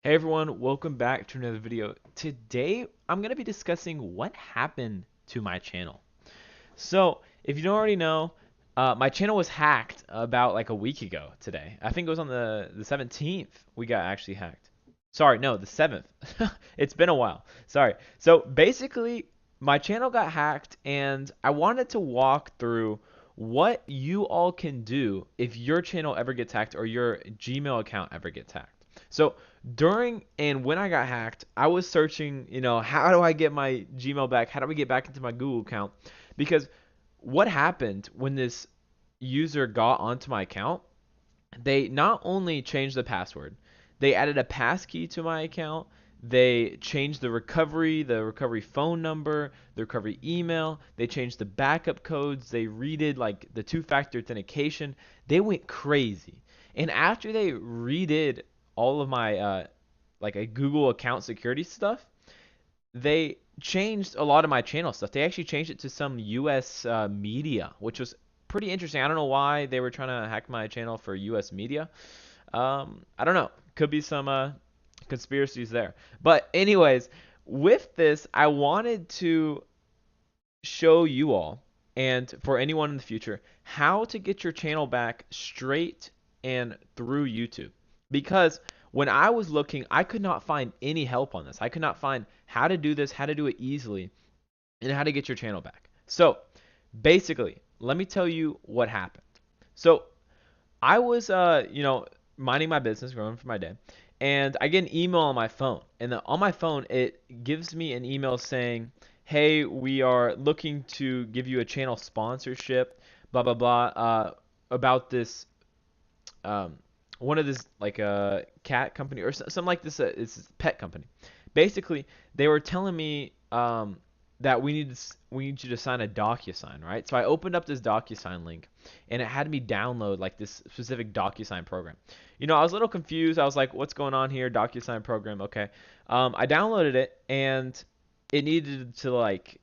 Hey everyone, welcome back to another video. Today, I'm going to be discussing what happened to my channel. So, if you don't already know, my channel was hacked about like a week ago today. I think it was on the 17th we got actually hacked. Sorry, no, the 7th. It's been a while. Sorry. So, basically, my channel got hacked and I wanted to walk through what you all can do if your channel ever gets hacked or your Gmail account ever gets hacked. So during and when I got hacked, I was searching, how do I get my Gmail back? How do I get back into my Google account? Because what happened when this user got onto my account, they not only changed the password, they added a passkey to my account. They changed the recovery phone number, the recovery email. They changed the backup codes. They redid like the two-factor authentication. They went crazy. And after they redid all of my like a Google account security stuff, they changed a lot of my channel stuff. They actually changed it to some US media, which was pretty interesting. I don't know why they were trying to hack my channel for US media. I don't know. Could be some conspiracies there. But anyways, with this, I wanted to show you all and for anyone in the future how to get your channel back straight and through YouTube. Because when I was looking, I could not find any help on this. I could not find how to do this, how to do it easily, and how to get your channel back. So basically, let me tell you what happened. So I was, minding my business, going for my day, and I get an email on my phone. And on my phone, it gives me an email saying, "Hey, we are looking to give you a channel sponsorship, blah blah blah, about this, um, one of this like a cat company or something like this. It's a pet company. Basically, they were telling me that we need you to sign a DocuSign, right? So I opened up this DocuSign link, and it had me download like this specific DocuSign program. I was a little confused. I was like, "What's going on here? DocuSign program, okay." I downloaded it, and it needed to like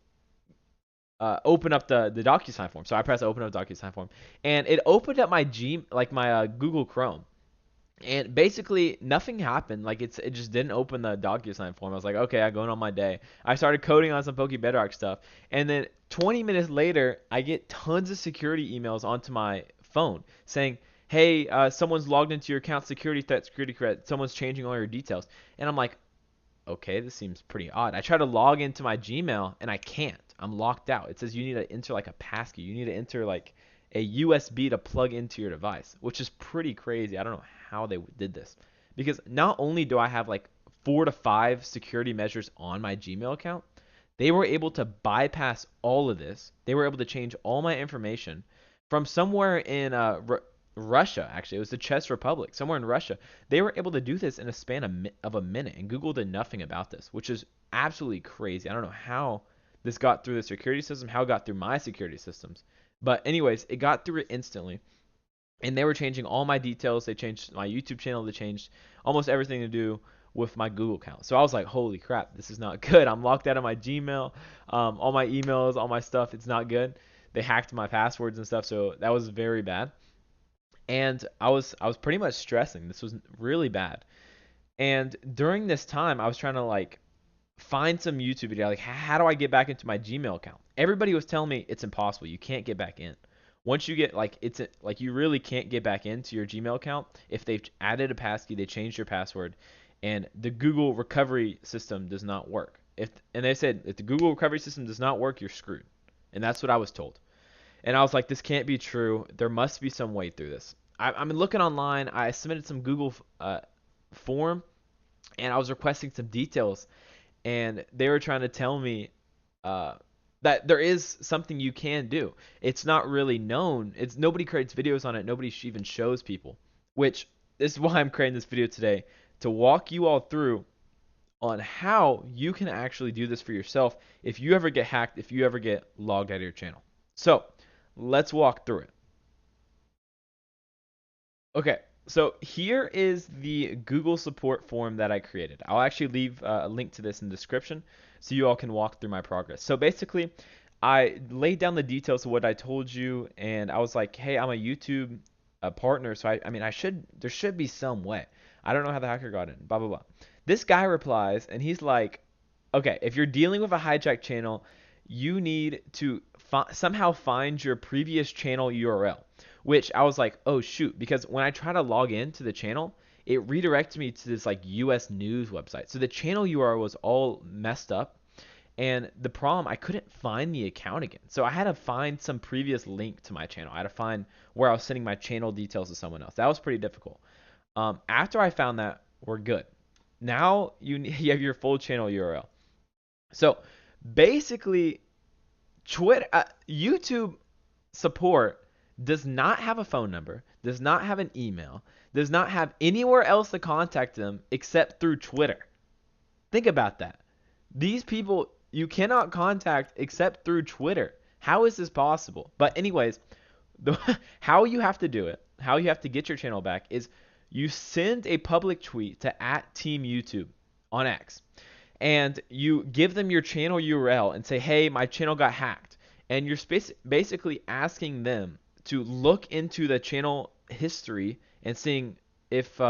open up the DocuSign form. So I pressed open up DocuSign form, and it opened up my Google Chrome. And basically nothing happened. Like it just didn't open the DocuSign form. I was like, okay, I'm going on my day. I started coding on some Bedrock stuff, and then 20 minutes later, I get tons of security emails onto my phone saying, "Hey, someone's logged into your account. Security threat. Someone's changing all your details." And I'm like, okay, this seems pretty odd. I try to log into my Gmail and I can't. I'm locked out. It says you need to enter like a passkey. You need to enter like a USB to plug into your device, which is pretty crazy. I don't know how they did this. Because not only do I have like 4 to 5 security measures on my Gmail account, they were able to bypass all of this. They were able to change all my information from somewhere in Russia, actually. It was the Czech Republic, somewhere in Russia. They were able to do this in a span of a minute, and Google did nothing about this, which is absolutely crazy. I don't know how this got through the security system, how it got through my security systems. But anyways, it got through it instantly. And they were changing all my details. They changed my YouTube channel. They changed almost everything to do with my Google account. So I was like, holy crap, this is not good. I'm locked out of my Gmail, all my emails, all my stuff. It's not good. They hacked my passwords and stuff. So that was very bad. And I was pretty much stressing. This was really bad. And during this time, I was trying to like find some YouTube video, like how do I get back into my Gmail account? Everybody was telling me it's impossible. You can't get back in. Once you get like like you really can't get back into your Gmail account if they've added a passkey, they changed your password, and the Google recovery system does not work. And they said if the Google recovery system does not work, you're screwed. And that's what I was told. And I was like, this can't be true. There must be some way through this. I've been looking online. I submitted some Google form, and I was requesting some details, and they were trying to tell me that there is something you can do. It's not really known. It's nobody creates videos on it. Nobody even shows people. Which this is why I'm creating this video today to walk you all through on how you can actually do this for yourself if you ever get hacked, if you ever get logged out of your channel. So let's walk through it. Okay, so here is the Google support form that I created. I'll actually leave a link to this in the description so you all can walk through my progress. So basically, I laid down the details of what I told you, and I was like, hey, I'm a YouTube partner, so I mean, there should be some way. I don't know how the hacker got in, blah, blah, blah. This guy replies, and he's like, okay, if you're dealing with a hijacked channel, you need to somehow find your previous channel URL, which I was like, oh, shoot, because when I try to log into the channel, it redirects me to this like US news website. So the channel URL was all messed up. And the problem, I couldn't find the account again. So I had to find some previous link to my channel. I had to find where I was sending my channel details to someone else. That was pretty difficult. After I found that, we're good. Now you have your full channel URL. So basically, YouTube support does not have a phone number, does not have an email, does not have anywhere else to contact them except through Twitter. Think about that. These people you cannot contact except through Twitter. How is this possible? But anyways, how you have to do it, how you have to get your channel back is you send a public tweet to @TeamYouTube on X, and you give them your channel URL and say, hey, my channel got hacked. And you're basically asking them to look into the channel history and seeing if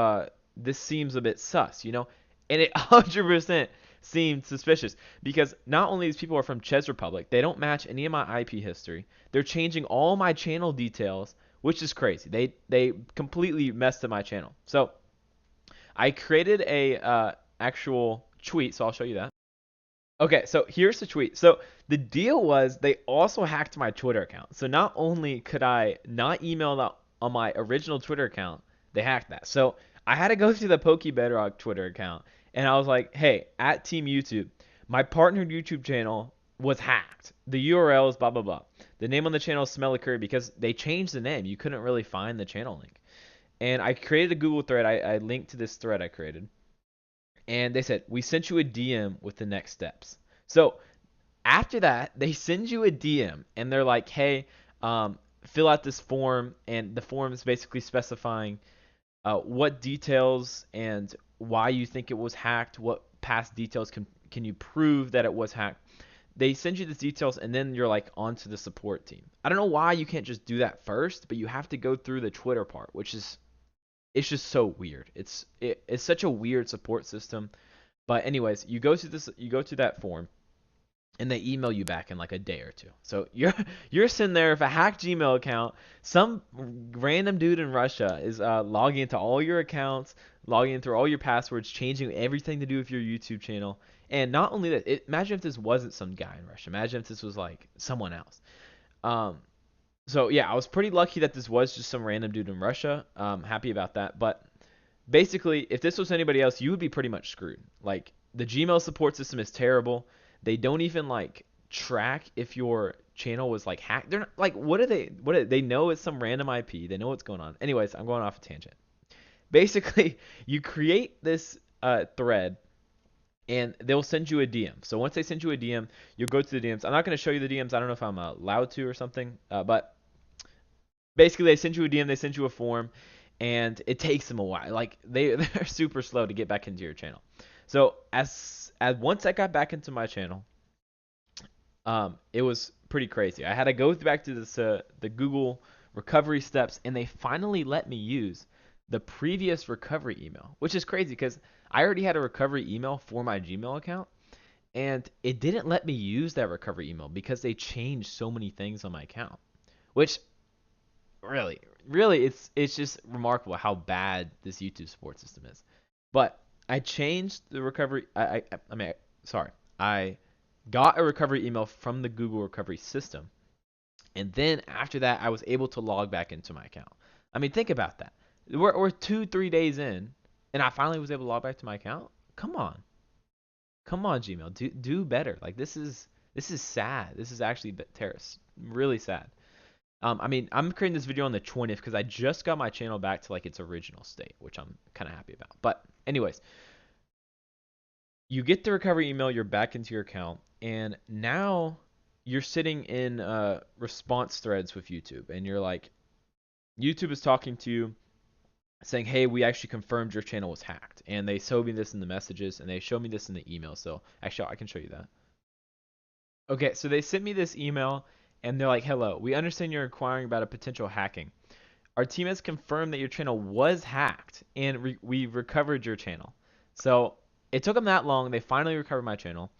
this seems a bit sus, And it 100% seemed suspicious because not only these people are from Czech Republic, they don't match any of my IP history. They're changing all my channel details, which is crazy. They completely messed up my channel. So I created a actual tweet, so I'll show you that. Okay, so here's the tweet. So the deal was they also hacked my Twitter account. So not only could I not email that on my original Twitter account, they hacked that. So I had to go through the Bedrock Twitter account, and I was like, hey, @TeamYouTube, my partnered YouTube channel was hacked. The URL is blah, blah, blah. The name on the channel is Smelly Curry because they changed the name. You couldn't really find the channel link. And I created a Google thread. I linked to this thread I created. And they said, we sent you a DM with the next steps. So after that, they send you a DM, and they're like, hey, fill out this form. And the form is basically specifying what details and why you think it was hacked, what past details can you prove that it was hacked. They send you the details, and then you're like onto the support team. I don't know why you can't just do that first, but you have to go through the Twitter part, which is it's just so weird. It's such a weird support system. But anyways, you go to that form, and they email you back in like a day or two. So you're sitting there with a hacked Gmail account. Some random dude in Russia is logging into all your accounts, logging in through all your passwords, changing everything to do with your YouTube channel. And not only that, imagine if this wasn't some guy in Russia. Imagine if this was like someone else. So yeah, I was pretty lucky that this was just some random dude in Russia. Happy about that. But basically, if this was anybody else, you would be pretty much screwed. Like the Gmail support system is terrible. They don't even like track if your channel was like hacked. They're not like, they know it's some random IP. They know what's going on. Anyways, I'm going off a tangent. Basically, you create this thread, and they'll send you a DM. So once they send you a DM, you'll go to the DMs. I'm not going to show you the DMs. I don't know if I'm allowed to or something. But basically, they send you a DM. They send you a form, and it takes them a while. Like they're super slow to get back into your channel. So as once I got back into my channel, it was pretty crazy. I had to go back to this the Google recovery steps, and they finally let me use the previous recovery email, which is crazy because I already had a recovery email for my Gmail account, and it didn't let me use that recovery email because they changed so many things on my account, which really it's just remarkable how bad this YouTube support system is. But I changed the recovery. I got a recovery email from the Google recovery system, and then after that, I was able to log back into my account. I mean, think about that. We're 2-3 days in, and I finally was able to log back to my account. Come on, Gmail, do better. Like this is sad. This is actually really sad. I mean, I'm creating this video on the 20th because I just got my channel back to like its original state, which I'm kind of happy about. But anyways, you get the recovery email, you're back into your account, and now you're sitting in response threads with YouTube, and you're like, YouTube is talking to you, saying, hey, we actually confirmed your channel was hacked. And they showed me this in the messages, and they showed me this in the email. So actually, I can show you that. Okay, so they sent me this email, and they're like, hello, we understand you're inquiring about a potential hacking. our team has confirmed that your channel was hacked, and we recovered your channel. So it took them that long. They finally recovered my channel,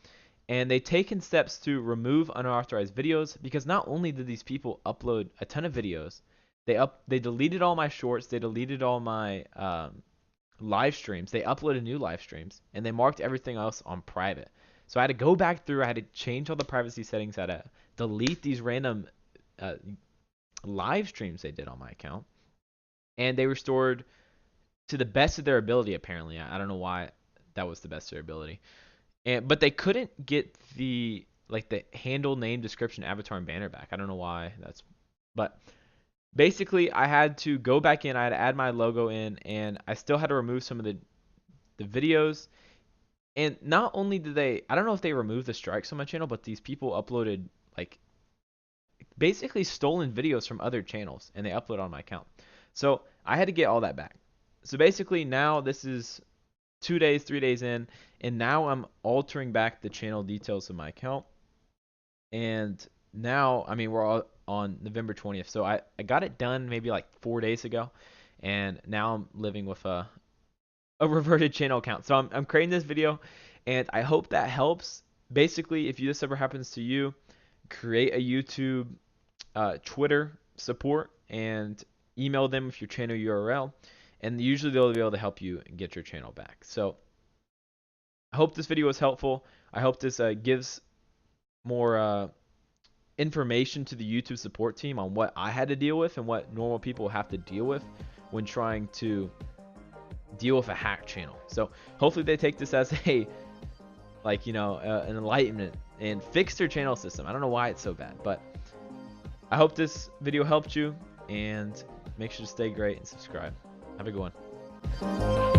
and they've taken steps to remove unauthorized videos, because not only did these people upload a ton of videos, they deleted all my shorts, they deleted all my live streams, they uploaded new live streams, and they marked everything else on private. So I had to go back through, I had to change all the privacy settings, I had to delete these random live streams they did on my account, and they restored to the best of their ability. Apparently, I don't know why that was the best of their ability, but they couldn't get the handle, name, description, avatar, and banner back. I don't know why but basically I had to go back in, I had to add my logo in, and I still had to remove some of the videos. And not only did I don't know if they removed the strikes on my channel, but these people uploaded like basically stolen videos from other channels, and they upload on my account. So I had to get all that back. So basically now this is 2 days, 3 days in, and now I'm altering back the channel details of my account. And now, I mean, we're all on November 20th. So I got it done maybe like 4 days ago, and now I'm living with a reverted channel account. So I'm creating this video, and I hope that helps. Basically, if this ever happens to you, create a YouTube, Twitter support, and email them with your channel URL, and usually they'll be able to help you get your channel back. So I hope this video was helpful. I hope this gives more information to the YouTube support team on what I had to deal with and what normal people have to deal with when trying to deal with a hacked channel. So hopefully they take this as a an enlightenment and fix their channel system. I don't know why it's so bad, but I hope this video helped you, and make sure to stay great and subscribe. Have a good one.